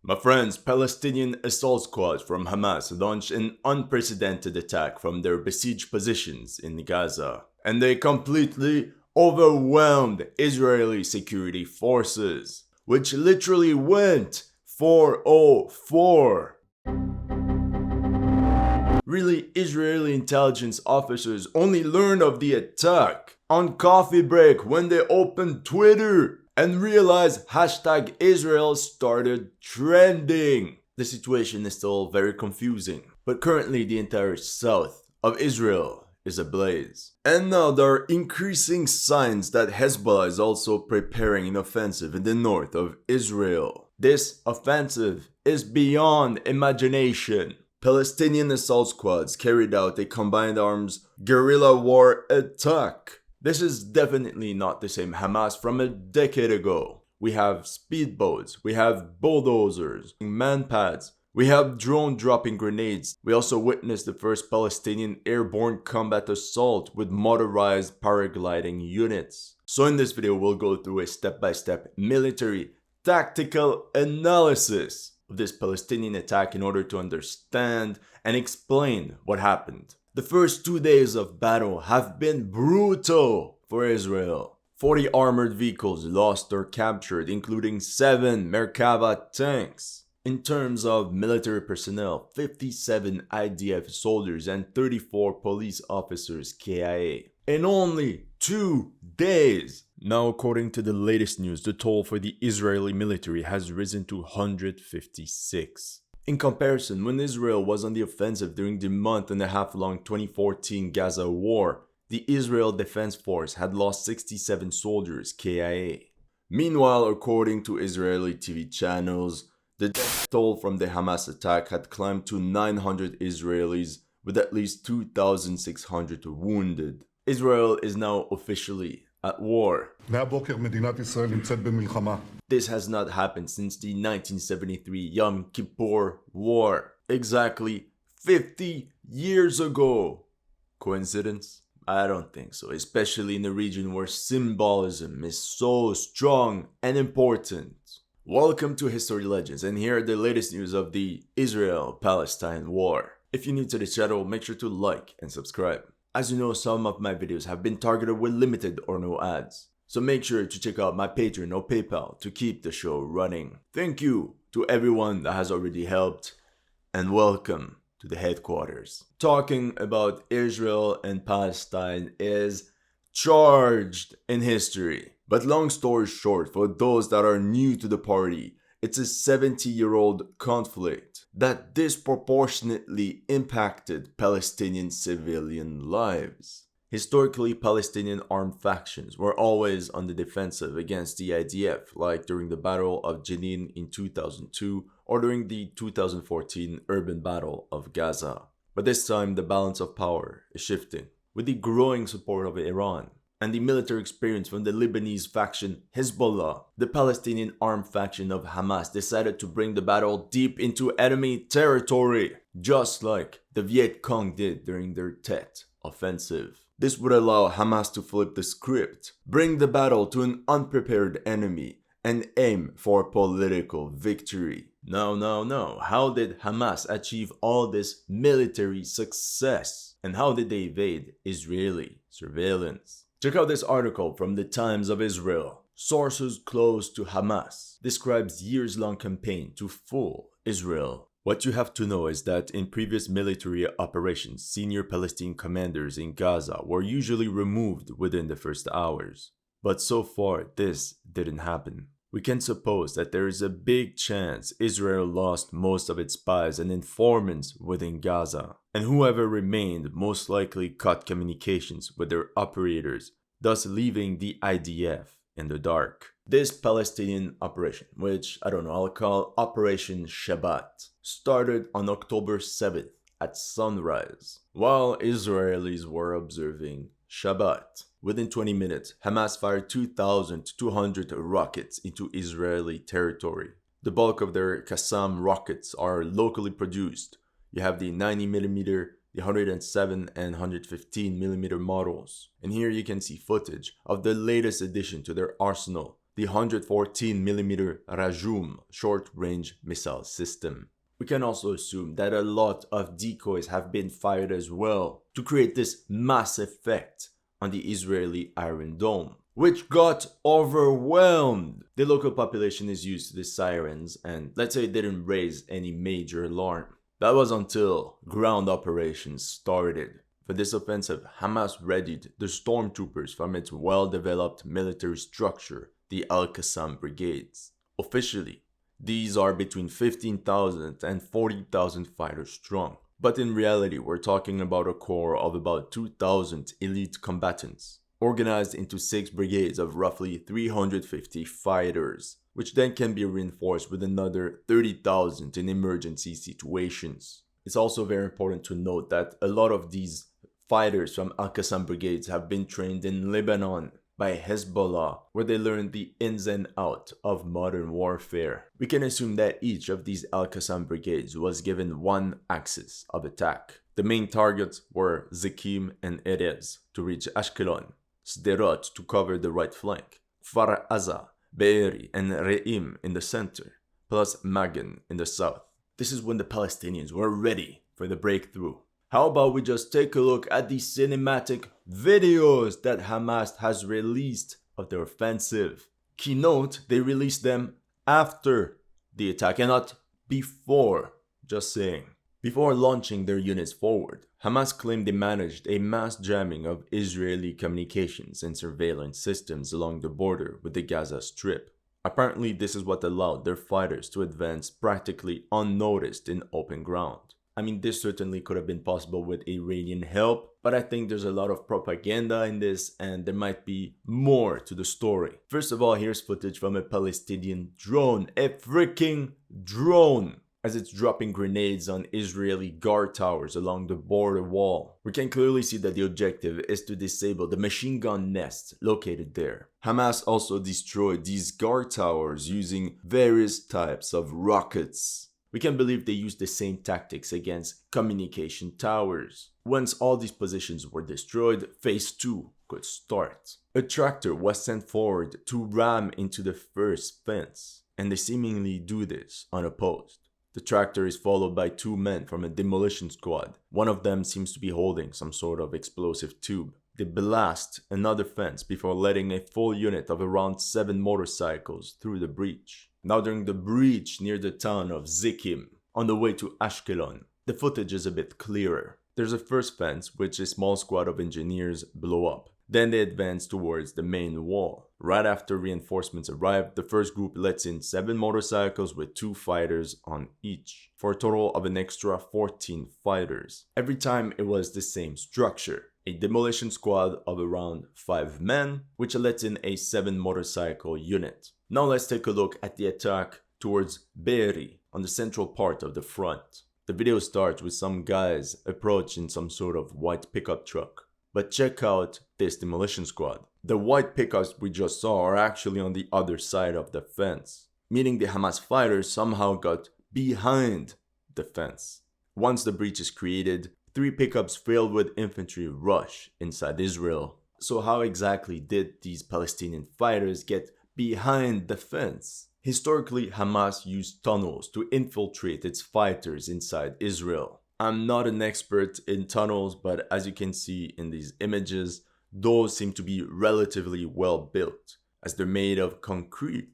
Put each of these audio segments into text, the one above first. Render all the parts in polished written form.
My friends, Palestinian assault squads from Hamas launched an unprecedented attack from their besieged positions in Gaza, and they completely overwhelmed Israeli security forces, which literally went 404. Really, Israeli intelligence officers only learned of the attack on coffee break when they opened Twitter and realized #Israel started trending. The situation is still very confusing, but currently the entire south of Israel is ablaze. And now there are increasing signs that Hezbollah is also preparing an offensive in the north of Israel. This offensive is beyond imagination. Palestinian assault squads carried out a combined arms guerrilla war attack. This is definitely not the same Hamas from a decade ago. We have speedboats, we have bulldozers, manpads, we have drone dropping grenades. We also witnessed the first Palestinian airborne combat assault with motorized paragliding units. So in this video we'll go through a step-by-step military tactical analysis of this Palestinian attack in order to understand and explain what happened. The first 2 days of battle have been brutal for Israel. 40 armored vehicles lost or captured, including 7 Merkava tanks. In terms of military personnel, 57 IDF soldiers and 34 police officers KIA. In only 2 days. Now, according to the latest news, the toll for the Israeli military has risen to 156. In comparison, when Israel was on the offensive during the month-and-a-half-long 2014 Gaza war, the Israel Defense Force had lost 67 soldiers KIA. Meanwhile, according to Israeli TV channels, the death toll from the Hamas attack had climbed to 900 Israelis, with at least 2,600 wounded. Israel is now officially at war. This has not happened since the 1973 Yom Kippur War, exactly 50 years ago. Coincidence? I don't think so, especially in a region where symbolism is so strong and important. Welcome to History Legends, and here are the latest news of the Israel-Palestine war. If you're new to the channel, make sure to like and subscribe. As you know, some of my videos have been targeted with limited or no ads, so make sure to check out my Patreon or PayPal to keep the show running. Thank you to everyone that has already helped, and welcome to the headquarters. Talking about Israel and Palestine is charged in history. But long story short, for those that are new to the party, it's a 70-year-old conflict that disproportionately impacted Palestinian civilian lives. Historically, Palestinian armed factions were always on the defensive against the IDF, like during the Battle of Jenin in 2002 or during the 2014 urban battle of Gaza. But this time, the balance of power is shifting. With the growing support of Iran and the military experience from the Lebanese faction Hezbollah, the Palestinian armed faction of Hamas decided to bring the battle deep into enemy territory, just like the Viet Cong did during their Tet offensive. This would allow Hamas to flip the script, bring the battle to an unprepared enemy, and aim for political victory. No. How did Hamas achieve all this military success? And how did they evade Israeli surveillance? Check out this article from the Times of Israel. Sources close to Hamas describes years-long campaign to fool Israel. What you have to know is that in previous military operations, senior Palestinian commanders in Gaza were usually removed within the first hours. But so far, this didn't happen. We can suppose that there is a big chance Israel lost most of its spies and informants within Gaza, and whoever remained most likely cut communications with their operators, thus leaving the IDF in the dark. This Palestinian operation, which I'll call Operation Shabbat, started on October 7th at sunrise, while Israelis were observing Shabbat. Within 20 minutes, Hamas fired 2,200 rockets into Israeli territory. The bulk of their Qassam rockets are locally produced. You have the 90mm, the 107 and 115mm models. And here you can see footage of the latest addition to their arsenal, the 114mm Rajum short-range missile system. We can also assume that a lot of decoys have been fired as well to create this mass effect on the Israeli Iron Dome, which got overwhelmed. The local population is used to the sirens and let's say it didn't raise any major alarm. That was until ground operations started. For this offensive, Hamas readied the stormtroopers from its well-developed military structure, the Al-Qassam Brigades. Officially, these are between 15,000 and 40,000 fighters strong. But in reality, we're talking about a corps of about 2,000 elite combatants, organized into 6 brigades of roughly 350 fighters, which then can be reinforced with another 30,000 in emergency situations. It's also very important to note that a lot of these fighters from Al-Qassam brigades have been trained in Lebanon by Hezbollah, where they learned the ins and outs of modern warfare. We can assume that each of these Al-Qassam brigades was given one axis of attack. The main targets were Zikim and Erez to reach Ashkelon, Sderot to cover the right flank, Kfar Aza, Be'eri and Re'im in the center, plus Magan in the south. This is when the Palestinians were ready for the breakthrough. How about we just take a look at the cinematic videos that Hamas has released of their offensive. Keynote, they released them after the attack and not before, just saying. Before launching their units forward, Hamas claimed they managed a mass jamming of Israeli communications and surveillance systems along the border with the Gaza Strip. Apparently, this is what allowed their fighters to advance practically unnoticed in open ground. I mean, this certainly could have been possible with Iranian help, but I think there's a lot of propaganda in this and there might be more to the story. First of all, here's footage from a Palestinian drone, a freaking drone, as it's dropping grenades on Israeli guard towers along the border wall. We can clearly see that the objective is to disable the machine gun nest located there. Hamas also destroyed these guard towers using various types of rockets. We can believe they used the same tactics against communication towers. Once all these positions were destroyed, phase 2 could start. A tractor was sent forward to ram into the first fence, and they seemingly do this unopposed. The tractor is followed by 2 men from a demolition squad. One of them seems to be holding some sort of explosive tube. They blast another fence before letting a full unit of around 7 motorcycles through the breach. Now during the breach near the town of Zikim, on the way to Ashkelon, the footage is a bit clearer. There's a first fence which a small squad of engineers blow up. Then they advance towards the main wall. Right after reinforcements arrive, the first group lets in 7 motorcycles with 2 fighters on each, for a total of an extra 14 fighters. Every time it was the same structure. A demolition squad of around 5 men, which lets in a 7 motorcycle unit. Now let's take a look at the attack towards Be'eri on the central part of the front. The video starts with some guys approaching some sort of white pickup truck. But check out this demolition squad. The white pickups we just saw are actually on the other side of the fence, meaning the Hamas fighters somehow got behind the fence. Once the breach is created, 3 pickups filled with infantry rush inside Israel. So how exactly did these Palestinian fighters get behind the fence? Historically, Hamas used tunnels to infiltrate its fighters inside Israel. I'm not an expert in tunnels, but as you can see in these images, those seem to be relatively well built, as they're made of concrete.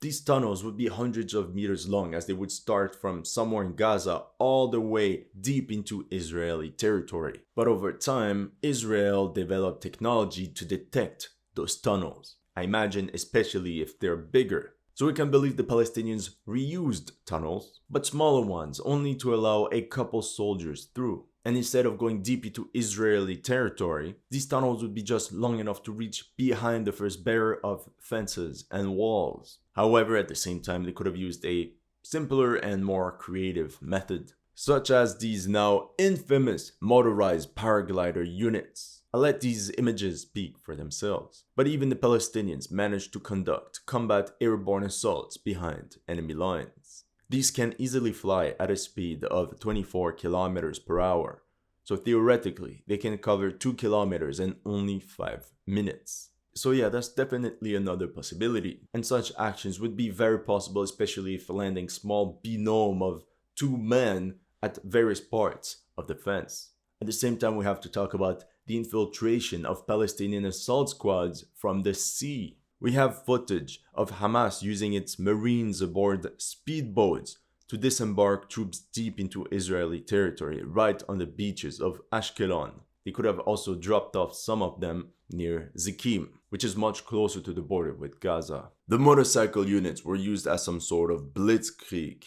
These tunnels would be hundreds of meters long, as they would start from somewhere in Gaza all the way deep into Israeli territory. But over time, Israel developed technology to detect those tunnels. I imagine especially if they're bigger. So we can believe the Palestinians reused tunnels, but smaller ones, only to allow a couple soldiers through. And instead of going deep into Israeli territory, these tunnels would be just long enough to reach behind the first barrier of fences and walls. However, at the same time, they could have used a simpler and more creative method, such as these now infamous motorized paraglider units. I'll let these images speak for themselves. But even the Palestinians managed to conduct combat airborne assaults behind enemy lines. These can easily fly at a speed of 24 kilometers per hour. So theoretically, they can cover 2 kilometers in only 5 minutes. So yeah, that's definitely another possibility. And such actions would be very possible, especially if landing small binôme of two men at various parts of the fence. At the same time, we have to talk about the infiltration of Palestinian assault squads from the sea. We have footage of Hamas using its marines aboard speedboats to disembark troops deep into Israeli territory, right on the beaches of Ashkelon. They could have also dropped off some of them near Zikim, which is much closer to the border with Gaza. The motorcycle units were used as some sort of blitzkrieg.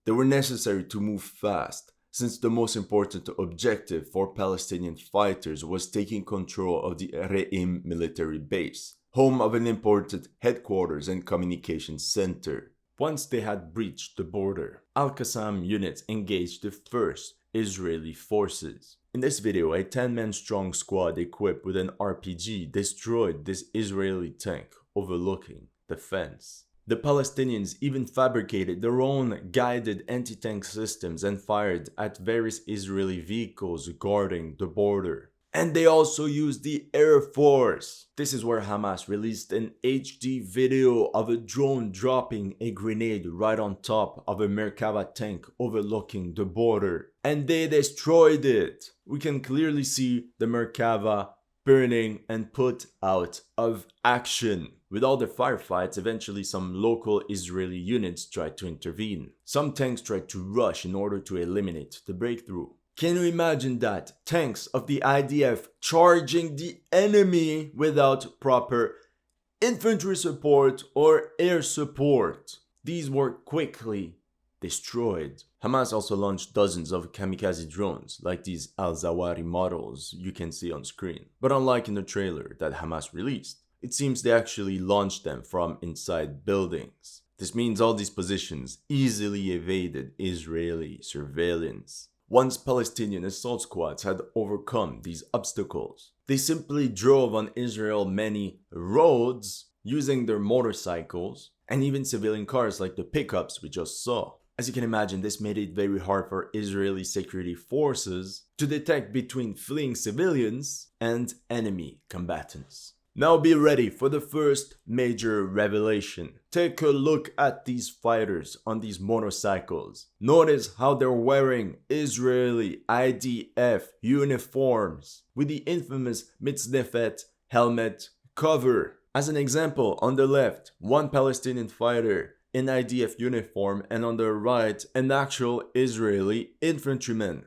They were necessary to move fast, since the most important objective for Palestinian fighters was taking control of the Re'im military base, home of an important headquarters and communications center. Once they had breached the border, Al-Qassam units engaged the first Israeli forces. In this video, a 10-man strong squad equipped with an RPG destroyed this Israeli tank overlooking the fence. The Palestinians even fabricated their own guided anti-tank systems and fired at various Israeli vehicles guarding the border. And they also used the Air Force. This is where Hamas released an HD video of a drone dropping a grenade right on top of a Merkava tank overlooking the border. And they destroyed it. We can clearly see the Merkava burning and put out of action. With all the firefights, eventually some local Israeli units tried to intervene. Some tanks tried to rush in order to eliminate the breakthrough. Can you imagine that? Tanks of the IDF charging the enemy without proper infantry support or air support. These were quickly destroyed. Hamas also launched dozens of kamikaze drones, like these Al-Zawari models you can see on screen. But unlike in the trailer that Hamas released, it seems they actually launched them from inside buildings. This means all these positions easily evaded Israeli surveillance. Once Palestinian assault squads had overcome these obstacles, they simply drove on Israel's many roads using their motorcycles and even civilian cars like the pickups we just saw. As you can imagine, this made it very hard for Israeli security forces to detect between fleeing civilians and enemy combatants. Now be ready for the first major revelation. Take a look at these fighters on these motorcycles. Notice how they're wearing Israeli IDF uniforms with the infamous Mitznefet helmet cover. As an example, on the left, one Palestinian fighter in IDF uniform, and on the right, an actual Israeli infantryman.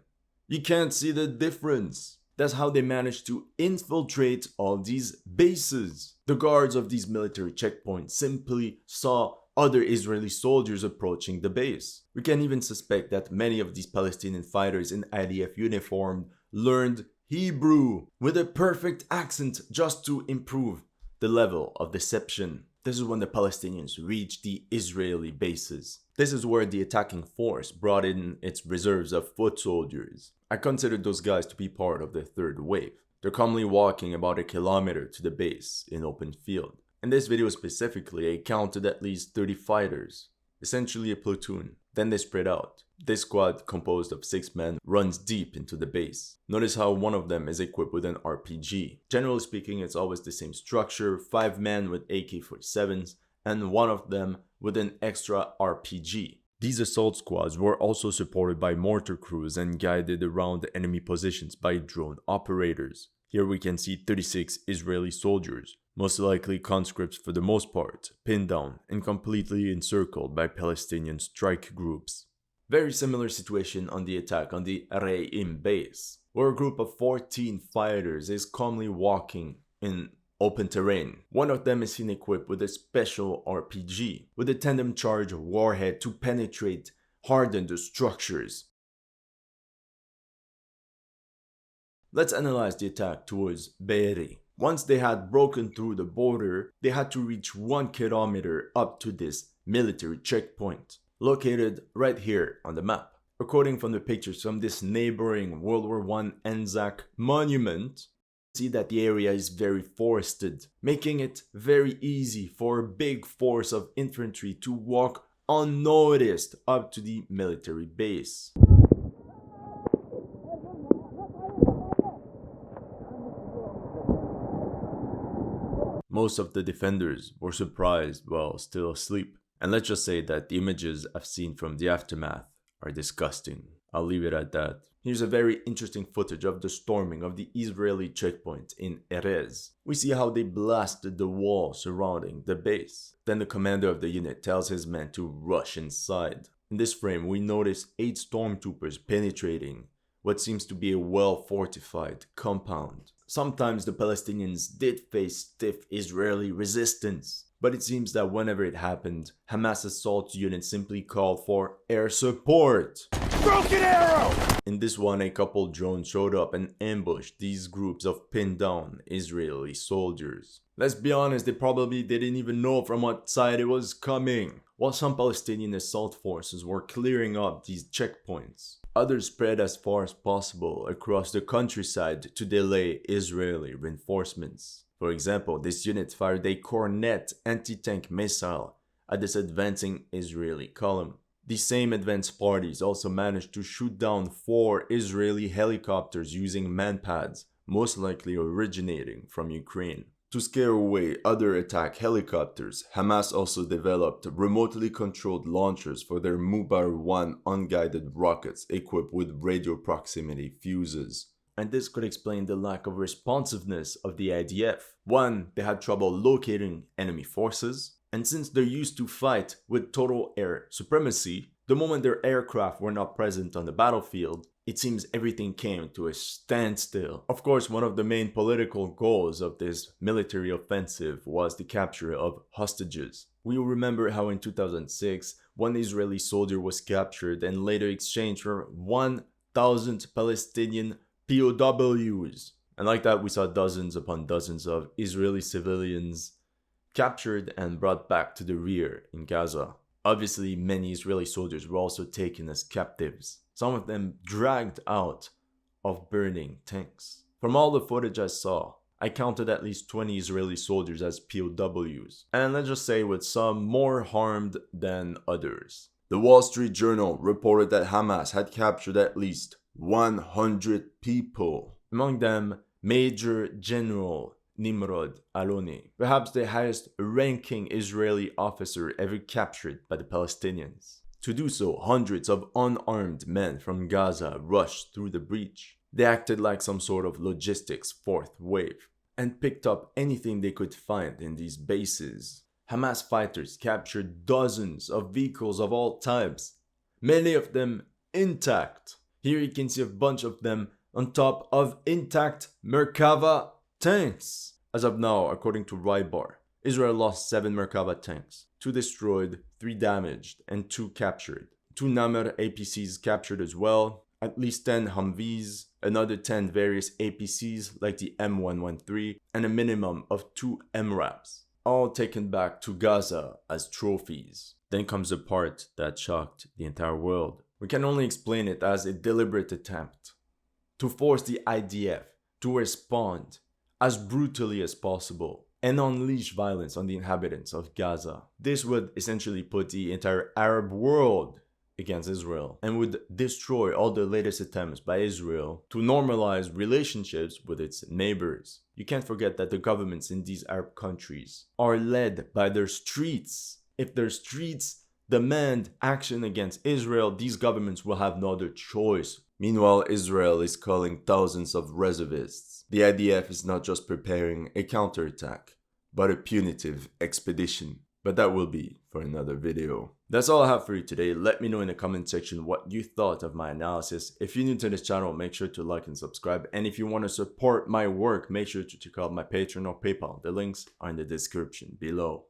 You can't see the difference. That's how they managed to infiltrate all these bases. The guards of these military checkpoints simply saw other Israeli soldiers approaching the base. We can even suspect that many of these Palestinian fighters in IDF uniform learned Hebrew with a perfect accent just to improve the level of deception. This is when the Palestinians reached the Israeli bases. This is where the attacking force brought in its reserves of foot soldiers. I consider those guys to be part of the third wave. They're calmly walking about a kilometer to the base in open field. In this video specifically, I counted at least 30 fighters, essentially a platoon. Then they spread out. This squad, composed of 6 men, runs deep into the base. Notice how one of them is equipped with an RPG. Generally speaking, it's always the same structure, 5 men with AK-47s, and one of them with an extra RPG. These assault squads were also supported by mortar crews and guided around enemy positions by drone operators. Here we can see 36 Israeli soldiers, most likely conscripts for the most part, pinned down and completely encircled by Palestinian strike groups. Very similar situation on the attack on the Re'im base, where a group of 14 fighters is calmly walking in open terrain. One of them is seen equipped with a special RPG, with a tandem charge warhead to penetrate hardened structures. Let's analyze the attack towards Be'eri. Once they had broken through the border, they had to reach 1 kilometer up to this military checkpoint, located right here on the map. According from the pictures from this neighboring World War I Anzac monument, see that the area is very forested, making it very easy for a big force of infantry to walk unnoticed up to the military base. Most of the defenders were surprised while still asleep. And let's just say that the images I've seen from the aftermath are disgusting. I'll leave it at that. Here's a very interesting footage of the storming of the Israeli checkpoint in Erez. We see how they blasted the wall surrounding the base. Then the commander of the unit tells his men to rush inside. In this frame, we notice 8 stormtroopers penetrating what seems to be a well-fortified compound. Sometimes the Palestinians did face stiff Israeli resistance, but it seems that whenever it happened, Hamas assault units simply called for air support. Broken arrow! In this one, a couple drones showed up and ambushed these groups of pinned down Israeli soldiers. Let's be honest, they probably didn't even know from what side it was coming. While some Palestinian assault forces were clearing up these checkpoints, others spread as far as possible across the countryside to delay Israeli reinforcements. For example, this unit fired a Cornet anti-tank missile at this advancing Israeli column. These same advanced parties also managed to shoot down 4 Israeli helicopters using manpads, most likely originating from Ukraine. To scare away other attack helicopters, Hamas also developed remotely controlled launchers for their Mubar-1 unguided rockets equipped with radio proximity fuses. And this could explain the lack of responsiveness of the IDF. 1, they had trouble locating enemy forces. And since they're used to fight with total air supremacy, the moment their aircraft were not present on the battlefield, it seems everything came to a standstill. Of course, one of the main political goals of this military offensive was the capture of hostages. We will remember how in 2006, one Israeli soldier was captured and later exchanged for 1,000 Palestinian POWs. And like that, we saw dozens upon dozens of Israeli civilians captured and brought back to the rear in Gaza. Obviously, many Israeli soldiers were also taken as captives, some of them dragged out of burning tanks. From all the footage I saw, I counted at least 20 Israeli soldiers as POWs, and let's just say with some more harmed than others. The Wall Street Journal reported that Hamas had captured at least 100 people, among them Major General Nimrod Aloni, perhaps the highest ranking Israeli officer ever captured by the Palestinians. To do so, hundreds of unarmed men from Gaza rushed through the breach. They acted like some sort of logistics fourth wave and picked up anything they could find in these bases. Hamas fighters captured dozens of vehicles of all types, many of them intact. Here you can see a bunch of them on top of intact Merkava tanks. As of now, according to Rybar, Israel lost 7 Merkava tanks, 2 destroyed, 3 damaged, and 2 captured. 2 Namr APCs captured as well, at least 10 Humvees, another 10 various APCs like the M113, and a minimum of 2 MRAPs, all taken back to Gaza as trophies. Then comes the part that shocked the entire world. We can only explain it as a deliberate attempt to force the IDF to respond as brutally as possible and unleash violence on the inhabitants of Gaza. This would essentially put the entire Arab world against Israel and would destroy all the latest attempts by Israel to normalize relationships with its neighbors. You can't forget that the governments in these Arab countries are led by their streets. If their streets demand action against Israel, these governments will have no other choice. Meanwhile, Israel is calling thousands of reservists. The IDF is not just preparing a counterattack, but a punitive expedition. But that will be for another video. That's all I have for you today. Let me know in the comment section what you thought of my analysis. If you're new to this channel, make sure to like and subscribe. And if you want to support my work, make sure to check out my Patreon or PayPal. The links are in the description below.